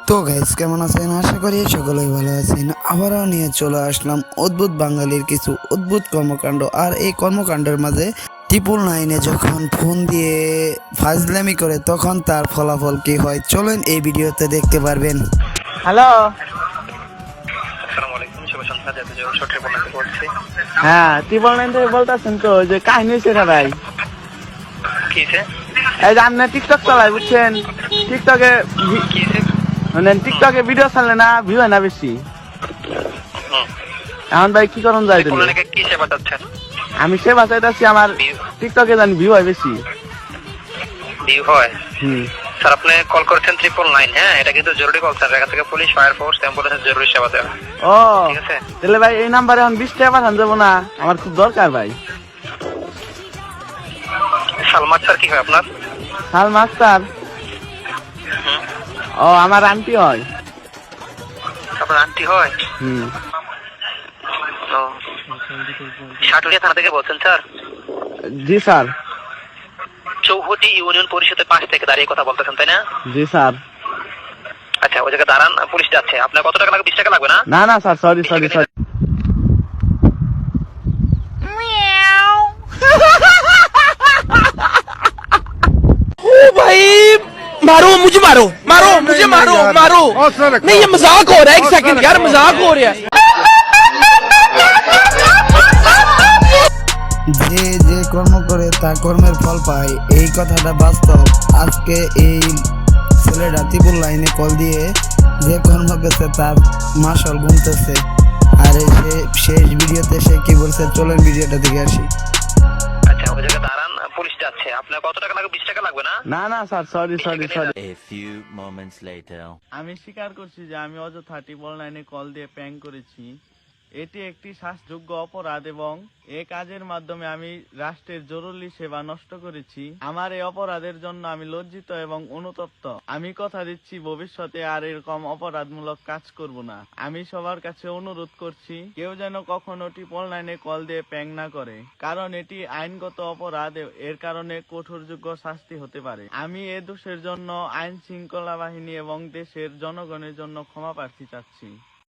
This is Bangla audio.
তো গাইস কেমন আছেন? আশা করি সকলেই ভালো আছেন। আবারও নিয়ে চলে আসলাম অদ্ভুত বাঙালির কিছু অদ্ভুত কর্মকাণ্ড। আর এই কর্মকাণ্ডের মাঝে 999-এ যখন ফোন দিয়ে ফাজলামি করে তখন তার ফলাফল কি হয়, চলেন এই ভিডিওতে দেখতে পারবেন। হ্যালো। আসসালামু আলাইকুম, শুভ সন্ধ্যা। জাতীয় ছোট রিপোর্ট করছি। হ্যাঁ, 999 থেকে বলতেছেন তো, যে কাহিনী হয়েছে না ভাই। কি হয়েছে? এই যে আপনি টিকটক চালাই বুঝছেন, টিকটকে কি হয়েছে? মানে টিকটকে ভিডিও ছাড়লে না ভিউ হয় না বেশি। এখন ভাই কি করুন যায়? কি সেবা চাচ্ছেন? আমি সেবা চাইতেছি, আমার টিকটকে জানি ভিউ হয় বেশি। ভিউ হয়? স্যার, আপনি কল করেছেন 999। হ্যাঁ, এটা কিন্তু জরুরি কল সেন্টার। এখান থেকে পুলিশ, ফায়ার ফোর্স, অ্যাম্বুলেন্স জরুরি সেবা দেওয়া। ও ঠিক আছে। তাহলে ভাই এই নাম্বারে এখন 20 টাকা পাঠান যাবো না? আমার খুব দরকার ভাই। সালমান স্যার কি হয় আপনার? সালমা আক্তার? ও আমার আন্টি হয়। আপনার আন্টি হয়? ও, সাটুরিয়া থানা থেকে বলছেন স্যার? জি স্যার। চৌহদি ইউনিয়ন পরিষদের পাশ থেকে দাঁড়িয়ে কথা বলতেছেন, তাই না? জি স্যার। আচ্ছা, ওই জায়গায় দাঁড়ান, পুলিশ যাচ্ছে। আপনার কত টাকা লাগবে? 20 টাকা লাগবে না? না না স্যার, সরি সরি সরি। भाई मारो मुझे, मारो मारो मुझे, मारो मारो। नहीं, ये मजाक हो रहा है। एक सेकंड यार, मजाक हो रहा है। যে যে কর্ম করে তা কর্মের ফল পায়, এই কথাটা বাস্তব। আজকে এই ছেলেটা 999-এ কল দিয়ে যে কর্ম করছে তার মাসল গুনতেছে। আর সে শেষ ভিডিওতে সে কি বলছে, চলেন ভিডিওটা দেখে আসি। আচ্ছা, ওই জায়গায় দাঁড়ান, পুলিশ যাচ্ছে। আপনার কত টাকা লাগবে? 20 টাকা লাগবে না? না না sir, sorry sorry sorry. A few moments later. আমি স্বীকার করছি যে আমি অযথা 999-এ কল দিয়ে প্র্যাঙ্ক করেছি। এটি একটি শাস্তিযোগ্য অপরাধ এবং এ কাজের মাধ্যমে আমি রাষ্ট্রের জরুরি সেবা নষ্ট করেছি। আমার এই অপরাধের জন্য আমি লজ্জিত এবং অনুতপ্ত। আমি কথা দিচ্ছি ভবিষ্যতে আর এরকম অপরাধমূলক কাজ করব না। আমি সবার কাছে অনুরোধ করছি, কেউ যেন কখনো 999-এ কল দিয়ে প্র্যাঙ্ক না করে, কারণ এটি আইনগত অপরাধ। এর কারণে কঠোরযোগ্য শাস্তি হতে পারে। আমি এ দোষের জন্য আইন শৃঙ্খলা বাহিনী এবং দেশের জনগণের জন্য ক্ষমা প্রার্থী চাচ্ছি।